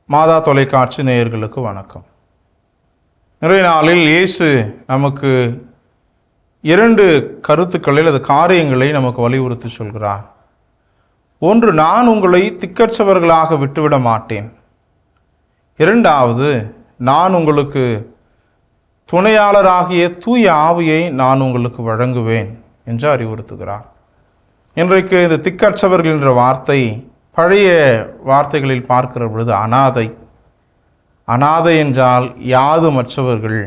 மாதா தொலைக்காட்சி நேயர்களுக்கு வணக்கம். நிறைய நாளில் இயேசு நமக்கு 2 கருத்துக்களில் காரியங்களை நமக்கு வலியுறுத்தி சொல்கிறார். ஒன்று, நான் உங்களை திக்கற்றவர்களாக விட்டுவிட மாட்டேன். இரண்டாவது, நான் உங்களுக்கு துணையாளராகிய தூய ஆவியை நான் உங்களுக்கு வழங்குவேன் என்று அறிவுறுத்துகிறார். இன்றைக்கு இந்த திக்கற்றவர்கள் என்ற வார்த்தை பழைய வார்த்தைகளில் பார்க்கிற பொழுது அனாதை என்றால் யாதுமற்றவர்கள்,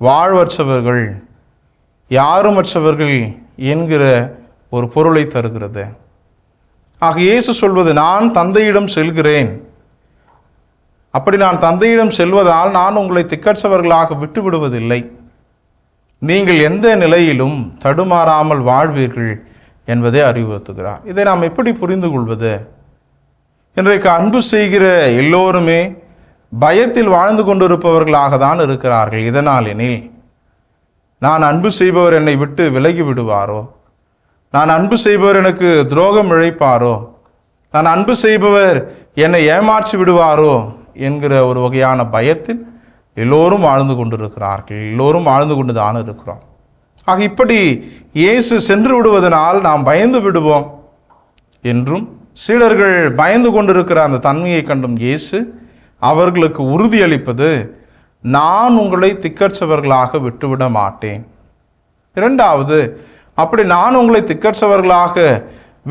வாழ்வற்றவர்கள், யாருமற்றவர்கள் என்கிற ஒரு பொருளை தருகிறது. ஆக இயேசு சொல்வது, நான் தந்தையிடம் செல்கிறேன். அப்படி நான் தந்தையிடம் செல்வதால் நான் உங்களை திக்கற்றவர்களாக விட்டுவிடுவதில்லை. நீங்கள் எந்த நிலையிலும் தடுமாறாமல் வாழ்வீர்கள் என்பதை அறிவுறுத்துகிறார். இதை நாம் எப்படி புரிந்து கொள்வது? இன்றைக்கு அன்பு செய்கிற எல்லோருமே பயத்தில் வாழ்ந்து கொண்டிருப்பவர்களாக தான் இருக்கிறார்கள். இதனால் எனில், நான் அன்பு செய்பவர் என்னை விட்டு விலகி விடுவாரோ, நான் அன்பு செய்பவர் எனக்கு துரோகம் இழைப்பாரோ, நான் அன்பு செய்பவர் என்னை ஏமாற்றி விடுவாரோ என்கிற ஒரு வகையான பயத்தில் எல்லோரும் வாழ்ந்து கொண்டிருக்கிறார்கள். எல்லோரும் வாழ்ந்து கொண்டு தான் இருக்கிறோம். ஆக இப்படி இயேசு சென்று விடுவதனால் நாம் பயந்து விடுவோம் என்றும், சீடர்கள் பயந்து கொண்டிருக்கிற அந்த தன்மையை கண்டும் இயேசு அவர்களுக்கு உறுதியளிப்பது, நான் உங்களை திக்கற்றவர்களாக விட்டுவிட மாட்டேன். இரண்டாவது, அப்படி நான் உங்களை திக்கற்றவர்களாக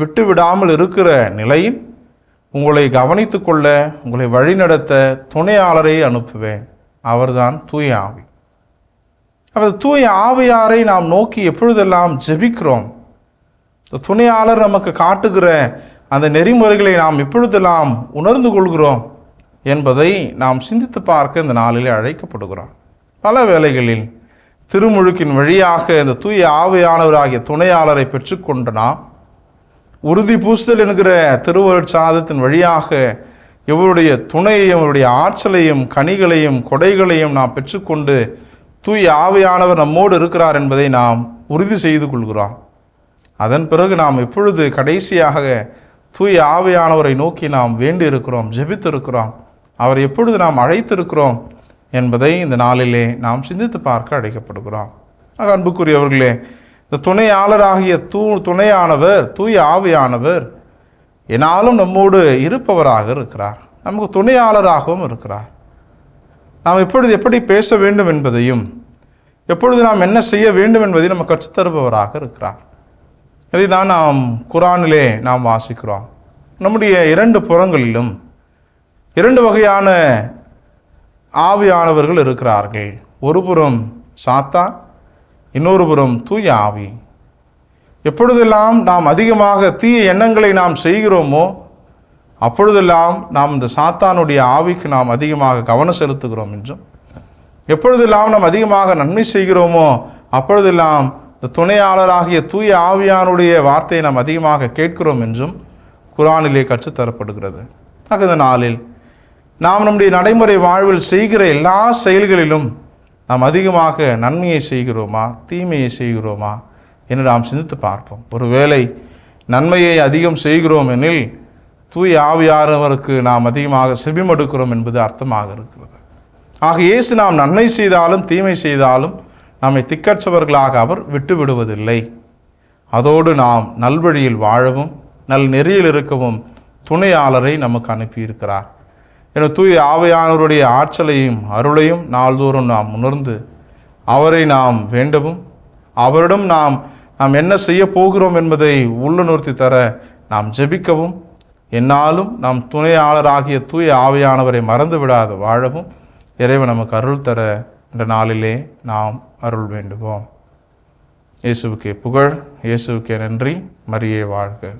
விட்டுவிடாமல் இருக்கிற நிலையில் உங்களை கவனித்து கொள்ள, உங்களை வழிநடத்த துணையாளரை அனுப்புவேன். அவர்தான் தூய ஆவி. அப்போ தூய ஆவியாரை நாம் நோக்கி எப்பொழுதெல்லாம் ஜெபிக்கிறோம், துணையாளர் நமக்கு காட்டுகிற அந்த நெறிமுறைகளை நாம் எப்பொழுதெல்லாம் உணர்ந்து கொள்கிறோம் என்பதை நாம் சிந்தித்து பார்க்க இந்த நாளிலே அழைக்கப்படுகிறோம். பல வேளைகளில் திருமுழுக்கின் வழியாக இந்த தூய ஆவியானவராகிய துணையாளரை பெற்றுக்கொண்ட நாம், உறுதி பூசுதல் என்கிற திருவருட்சாதத்தின் வழியாக இவருடைய துணையையும் இவருடைய ஆற்றலையும் கனிகளையும் கொடைகளையும் நாம் பெற்றுக்கொண்டு தூய ஆவியானவர் நம்மோடு இருக்கிறார் என்பதை நாம் உறுதி செய்து கொள்கிறோம். அதன் பிறகு நாம் எப்பொழுது கடைசியாக தூய ஆவியானவரை நோக்கி நாம் வேண்டி இருக்கிறோம், ஜெபித்திருக்கிறோம், அவரை எப்பொழுது நாம் அழைத்திருக்கிறோம் என்பதை இந்த நாளிலே நாம் சிந்தித்து பார்க்க அழைக்கப்படுகிறோம். அன்புக்குரியவர்களே, இந்த துணையாளராகிய துணையானவர் தூய ஆவியானவர் என்னாலும் நம்மோடு இருப்பவராக இருக்கிறார், நமக்கு துணையாளராகவும் இருக்கிறார். நாம் எப்பொழுது எப்படி பேச வேண்டும் என்பதையும், எப்பொழுது நாம் என்ன செய்ய வேண்டும் என்பதையும் நம்ம கற்றுத்தருபவராக இருக்கிறார். இதை தான் நாம் குரானிலே நாம் வாசிக்கிறோம். நம்முடைய 2 புறங்களிலும் 2 வகையான ஆவியானவர்கள் இருக்கிறார்கள். ஒரு புறம் சாத்தான், இன்னொரு புறம் தூய ஆவி. எப்பொழுதெல்லாம் நாம் அதிகமாக தீய எண்ணங்களை நாம் செய்கிறோமோ அப்பொழுதெல்லாம் நாம் இந்த சாத்தானுடைய ஆவிக்கு நாம் அதிகமாக கவனம் செலுத்துகிறோம் என்றும், எப்பொழுதெல்லாம் நாம் அதிகமாக நன்மை செய்கிறோமோ அப்பொழுதெல்லாம் இந்த துணையாளராகிய தூய ஆவியானுடைய வார்த்தையை நாம் அதிகமாக கேட்கிறோம் என்றும் குரானிலே கற்றுத்தரப்படுகிறது. ஆக இந்த நாளில் நாம் நம்முடைய நடைமுறை வாழ்வில் செய்கிற எல்லா செயல்களிலும் நாம் அதிகமாக நன்மையை செய்கிறோமா தீமையை செய்கிறோமா என்று நாம் சிந்தித்து பார்ப்போம். ஒருவேளை நன்மையை அதிகம் செய்கிறோம் எனில் தூய ஆவியானவருக்கு நாம் அதிகமாக செவிமடுக்கிறோம் என்பது அர்த்தமாக இருக்கிறது. ஆக இயேசு நாம் நன்மை செய்தாலும் தீமை செய்தாலும் நம்மை திக்கற்றவர்களாக அவர் விட்டு விடுவதில்லை. அதோடு நாம் நல்வழியில் வாழவும் நல் நெறியில் இருக்கவும் துணையாளரை நமக்கு அனுப்பியிருக்கிறார். என தூய ஆவியானவருடைய ஆற்றலையும் அருளையும் நாள்தோறும் நாம் உணர்ந்து அவரை நாம் வேண்டவும், அவரிடம் நாம் என்ன செய்ய போகிறோம் என்பதை உள்ளுணர்த்தி தர நாம் ஜெபிக்கவும், என்னாலும் நாம் துணையாளராகிய தூய ஆவியானவரை மறந்து விடாத வாழவும் இறைவன் நமக்கு அருள் தர என்ற நாளிலே நாம் அருள் வேண்டுவோம். இயேசுவுக்கே புகழ், இயேசுவுக்கே நன்றி. மரியே வாழ்க.